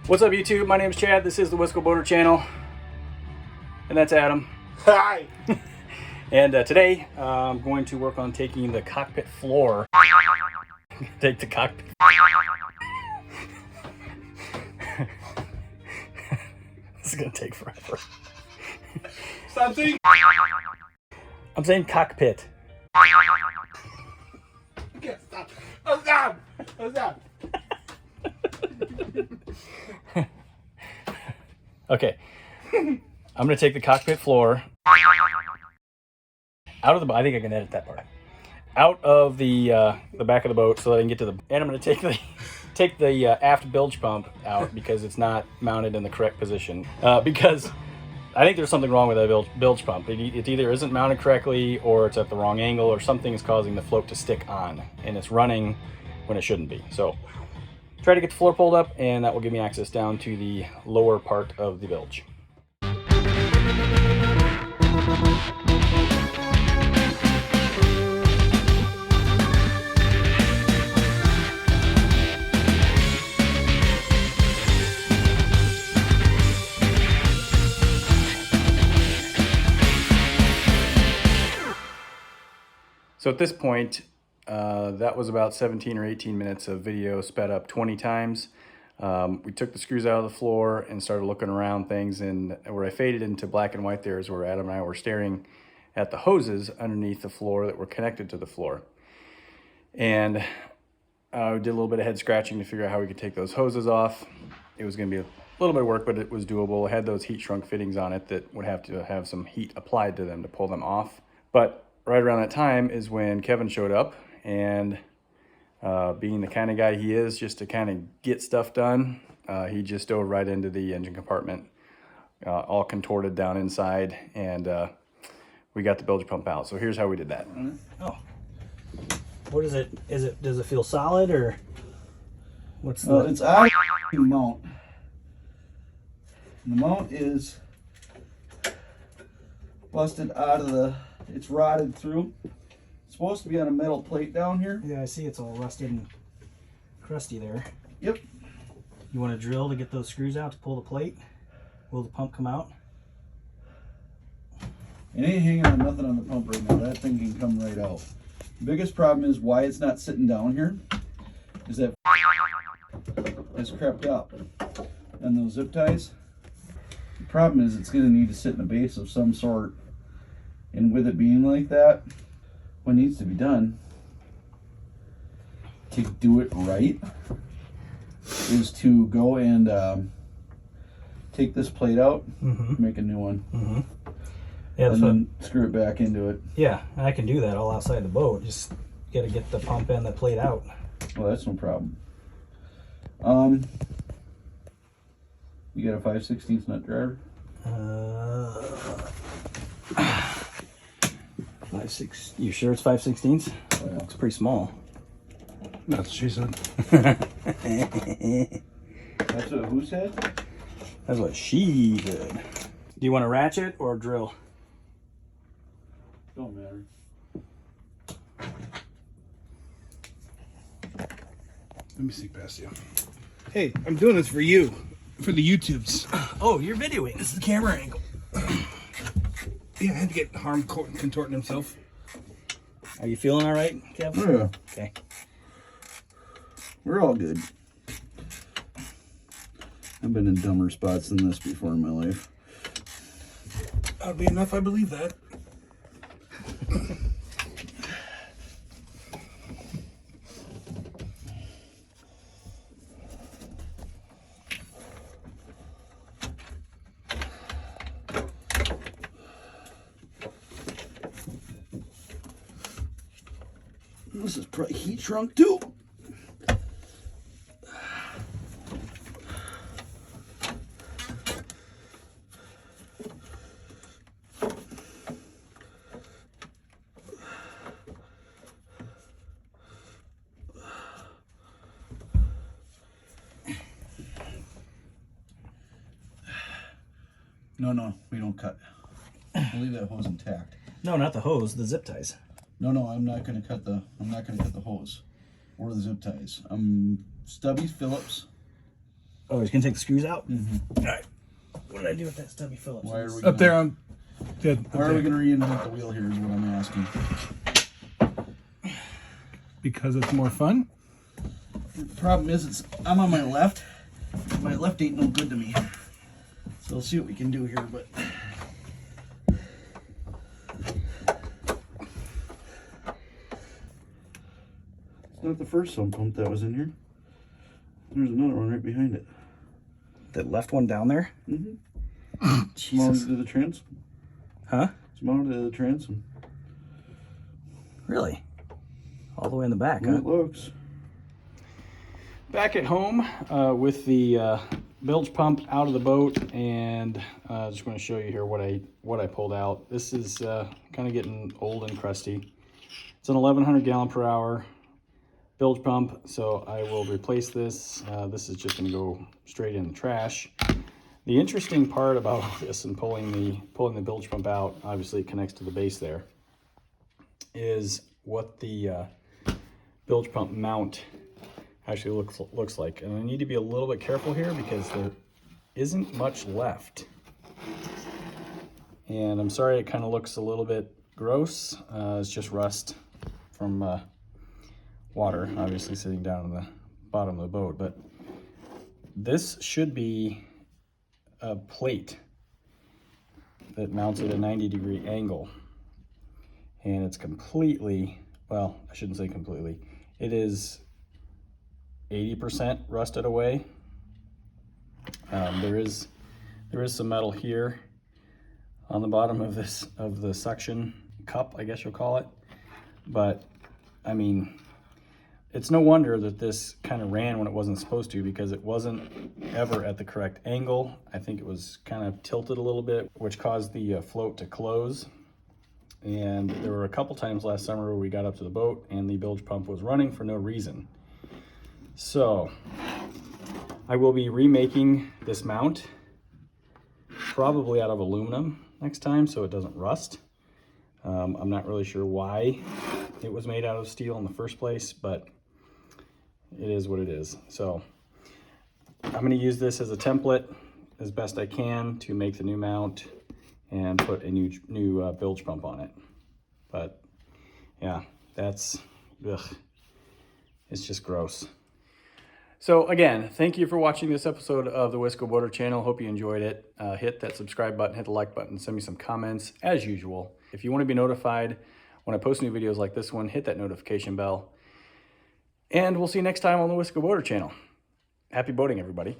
What's up, YouTube? My name is Chad. This is the Whistle Boater channel, and that's Adam. Hi. And today I'm going to work on taking the cockpit floor. Take the cockpit. This is gonna take forever. Stop saying. I'm saying cockpit. Okay, stop. Oh, stop. Oh, stop. Okay, I'm gonna take the cockpit floor out of the boat. I think I can edit that part. Out of the back of the boat so that I can get to the. And I'm gonna take the aft bilge pump out because it's not mounted in the correct position. Because I think there's something wrong with that bilge pump. It either isn't mounted correctly or it's at the wrong angle or something is causing the float to stick on and it's running when it shouldn't be. So try to get the floor pulled up and that will give me access down to the lower part of the bilge. So at this point, that was about 17 or 18 minutes of video sped up 20 times. We took the screws out of the floor and started looking around things, and where I faded into black and white there is where Adam and I were staring at the hoses underneath the floor that were connected to the floor. And we did a little bit of head scratching to figure out how we could take those hoses off. It was going to be a little bit of work, but it was doable. It had those heat shrunk fittings on it that would have to have some heat applied to them to pull them off. But right around that time is when Kevin showed up, and being the kind of guy he is, just to kind of get stuff done, he just dove right into the engine compartment, all contorted down inside, and we got the bilge pump out. So here's how we did that. Oh, what is it? Does it feel solid, or what's the? It's out of the mount. The mount is busted out of the. It's rotted through. It's supposed to be on a metal plate down here. Yeah, I see it's all rusted and crusty there. Yep. You want to drill to get those screws out to pull the plate? Will the pump come out? It ain't hanging on nothing on the pump right now. That thing can come right out. The biggest problem is why it's not sitting down here is that has crept up. And those zip ties. The problem is it's going to need to sit in a base of some sort. And with it being like that, what needs to be done to do it right is to go and take this plate out, make a new one, Yeah, and then screw it back into it. Yeah, I can do that all outside the boat. Just got to get the pump and the plate out. Well, that's no problem. You got a 5/16 nut driver? 5/6. You sure it's 5/16? Oh, yeah. It's pretty small. That's what she said. That's what who said? That's what she did. Do you want to ratchet or drill? Don't matter. Let me sneak past you. Hey, I'm doing this for you. For the YouTubes. Oh, you're videoing. This is the camera angle. Yeah, I had to get Harm contorting himself. Are you feeling all right, Kev? Oh, yeah. Okay. We're all good. I've been in dumber spots than this before in my life. Oddly enough, I believe that. This is probably heat shrunk too. No, we don't cut. We'll leave that hose intact. No, not the hose, the zip ties. No, I'm not gonna cut the hose or the zip ties. Stubby Phillips Oh, he's gonna take the screws out? All right. What did I do with that stubby Phillips? Why are we Up there on. Good. Why are we going to reinvent the wheel here is what I'm asking. Because it's more fun. The problem is, I'm on my left. My left ain't no good to me. So we'll see what we can do here, but... It's not the first sump pump that was in here. There's another one right behind it. The left one down there? Mm-hmm. It's mounted to the transom. Huh? It's mounted to the transom. Really? All the way in the back, Well, huh? it looks. Back at home with the bilge pump out of the boat, and just going to show you here what I pulled out. This is kind of getting old and crusty. It's an 1100 gallon per hour bilge pump, so I will replace this. This is just going to go straight in the trash. The interesting part about this and pulling the bilge pump out, obviously it connects to the base there, is what the bilge pump mount actually looks like. And I need to be a little bit careful here because there isn't much left. And I'm sorry it kind of looks a little bit gross. It's just rust from water, obviously sitting down in the bottom of the boat. But this should be a plate that mounts at a 90-degree angle. And it's completely, well, I shouldn't say completely. It is 80% rusted away. There is some metal here on the bottom of the suction cup, I guess you'll call it. But I mean, it's no wonder that this kind of ran when it wasn't supposed to, because it wasn't ever at the correct angle. I think it was kind of tilted a little bit, which caused the float to close. And there were a couple times last summer where we got up to the boat and the bilge pump was running for no reason. So I will be remaking this mount, probably out of aluminum next time so it doesn't rust. I'm not really sure why it was made out of steel in the first place, but it is what it is. So I'm going to use this as a template as best I can to make the new mount and put a new bilge pump on it. But yeah, that's, ugh, it's just gross. So again, thank you for watching this episode of the Wisco Boater channel. Hope you enjoyed it. Hit that subscribe button, hit the like button, send me some comments as usual. If you want to be notified when I post new videos like this one, hit that notification bell. And we'll see you next time on the Wisco Boater channel. Happy boating, everybody.